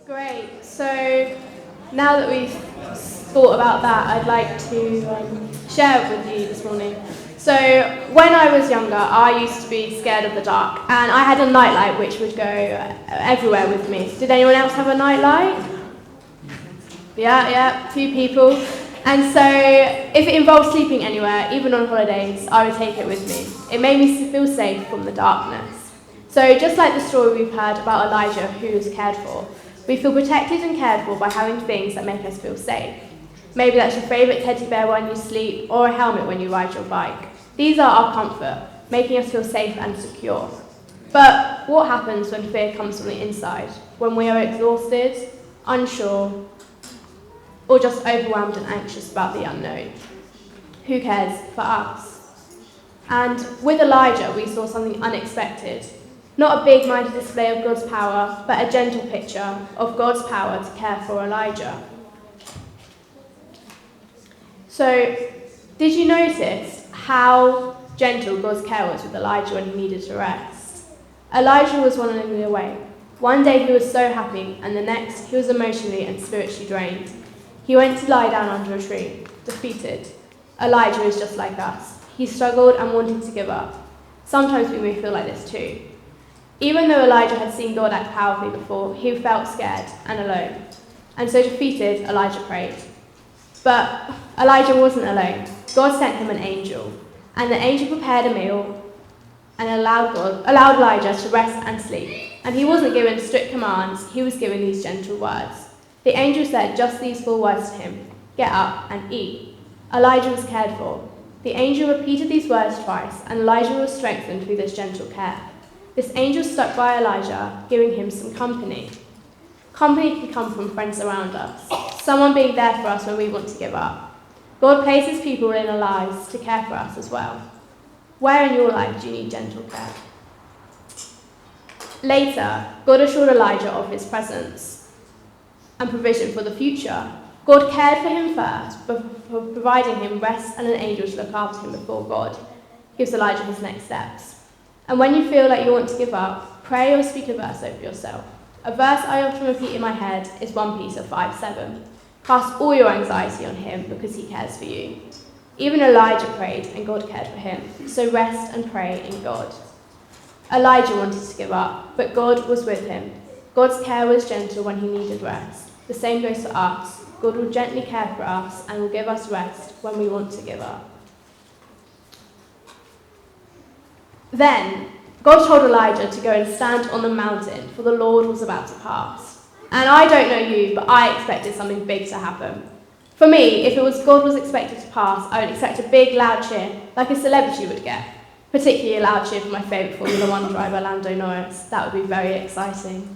Great. So now that we've thought about that, I'd like to share it with you this morning. So when I was younger, I used to be scared of the dark, and I had a nightlight which would go everywhere with me. Did anyone else have a nightlight? Yeah, a few people. And so if it involved sleeping anywhere, even on holidays, I would take it with me. It made me feel safe from the darkness. So just like the story we've heard about Elijah, who was cared for, we feel protected and cared for by having things that make us feel safe. Maybe that's your favourite teddy bear when you sleep, or a helmet when you ride your bike. These are our comfort, making us feel safe and secure. But what happens when fear comes from the inside? When we are exhausted, unsure, or just overwhelmed and anxious about the unknown? Who cares for us? And with Elijah, we saw something unexpected. Not a big mighty display of God's power, but a gentle picture of God's power to care for Elijah. So, did you notice how gentle God's care was with Elijah when he needed to rest? Elijah was wandering away. One day he was so happy, and the next he was emotionally and spiritually drained. He went to lie down under a tree, defeated. Elijah is just like us. He struggled and wanted to give up. Sometimes we may feel like this too. Even though Elijah had seen God act powerfully before, he felt scared and alone. And so defeated, Elijah prayed. But Elijah wasn't alone. God sent him an angel, and the angel prepared a meal and allowed Elijah to rest and sleep. And he wasn't given strict commands, he was given these gentle words. The angel said just these 4 words to him: get up and eat. Elijah was cared for. The angel repeated these words twice, and Elijah was strengthened through this gentle care. This angel stuck by Elijah, giving him some company. Company can come from friends around us, someone being there for us when we want to give up. God places people in our lives to care for us as well. Where in your life do you need gentle care? Later, God assured Elijah of his presence and provision for the future. God cared for him first, for providing him rest and an angel to look after him before God gives Elijah his next steps. And when you feel like you want to give up, pray or speak a verse over yourself. A verse I often repeat in my head is 1 Peter 5:7. Cast all your anxiety on him because he cares for you. Even Elijah prayed and God cared for him, so rest and pray in God. Elijah wanted to give up, but God was with him. God's care was gentle when he needed rest. The same goes for us. God will gently care for us and will give us rest when we want to give up. Then, God told Elijah to go and stand on the mountain, for the Lord was about to pass. And I don't know you, but I expected something big to happen. For me, if God was expected to pass, I would expect a big, loud cheer, like a celebrity would get. Particularly a loud cheer for my favourite Formula 1 driver, Lando Norris. That would be very exciting.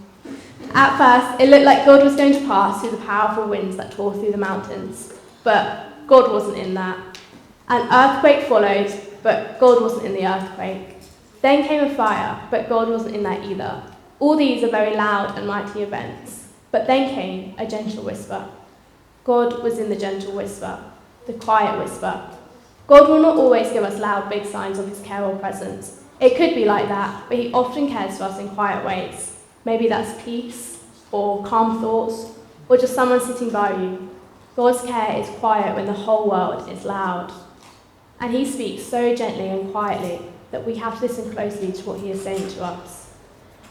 At first, it looked like God was going to pass through the powerful winds that tore through the mountains. But God wasn't in that. An earthquake followed, but God wasn't in the earthquake. Then came a fire, but God wasn't in that either. All these are very loud and mighty events. But then came a gentle whisper. God was in the gentle whisper, the quiet whisper. God will not always give us loud, big signs of his care or presence. It could be like that, but he often cares for us in quiet ways. Maybe that's peace, or calm thoughts, or just someone sitting by you. God's care is quiet when the whole world is loud. And he speaks so gently and quietly that we have to listen closely to what he is saying to us.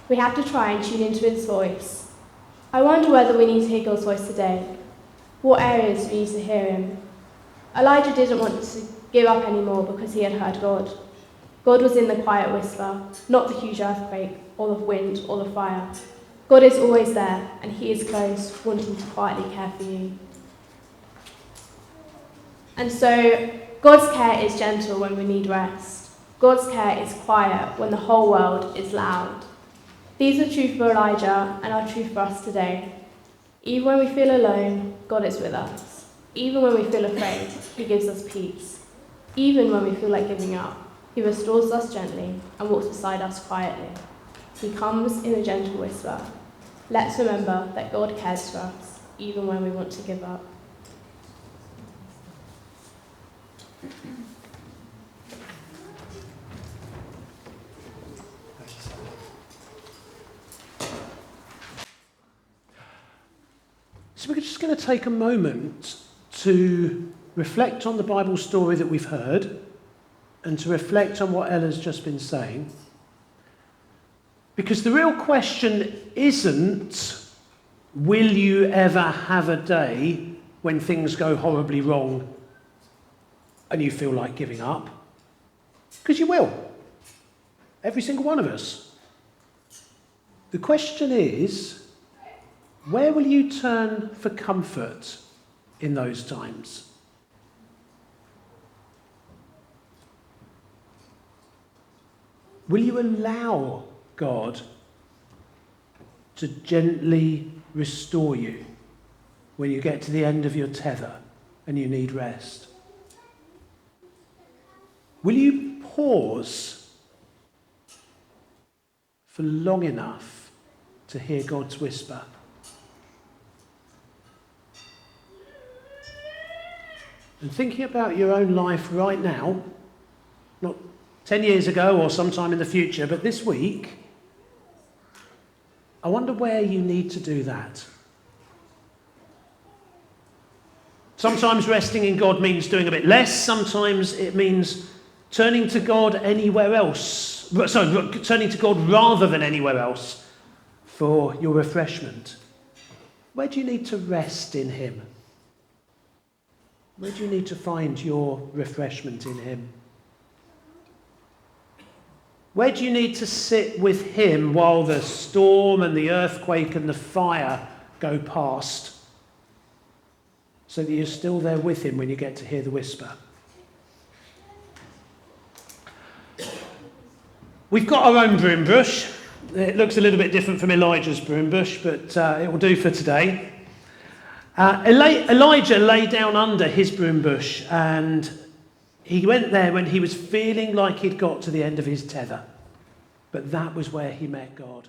We have to try and tune into his voice. I wonder whether we need to hear God's voice today. What areas do we need to hear him? Elijah didn't want to give up anymore because he had heard God. God was in the quiet whisper, not the huge earthquake, or the wind, or the fire. God is always there, and he is close, wanting to quietly care for you. And so, God's care is gentle when we need rest. God's care is quiet when the whole world is loud. These are true for Elijah and are true for us today. Even when we feel alone, God is with us. Even when we feel afraid, he gives us peace. Even when we feel like giving up, he restores us gently and walks beside us quietly. He comes in a gentle whisper. Let's remember that God cares for us, even when we want to give up. So we're just going to take a moment to reflect on the Bible story that we've heard and to reflect on what Ella's just been saying. Because the real question isn't, will you ever have a day when things go horribly wrong and you feel like giving up? Because you will. Every single one of us. The question is, where will you turn for comfort in those times? Will you allow God to gently restore you when you get to the end of your tether and you need rest? Will you pause for long enough to hear God's whisper? And thinking about your own life right now, not 10 years ago or sometime in the future, but this week, I wonder where you need to do that. Sometimes resting in God means doing a bit less. Sometimes it means turning to God anywhere else. Turning to God rather than anywhere else for your refreshment. Where do you need to rest in him? Where do you need to find your refreshment in him? Where do you need to sit with him while the storm and the earthquake and the fire go past, so that you're still there with him when you get to hear the whisper? We've got our own broom bush. It looks a little bit different from Elijah's broom bush, but it will do for today. Elijah lay down under his broom bush, and he went there when he was feeling like he'd got to the end of his tether. But that was where he met God.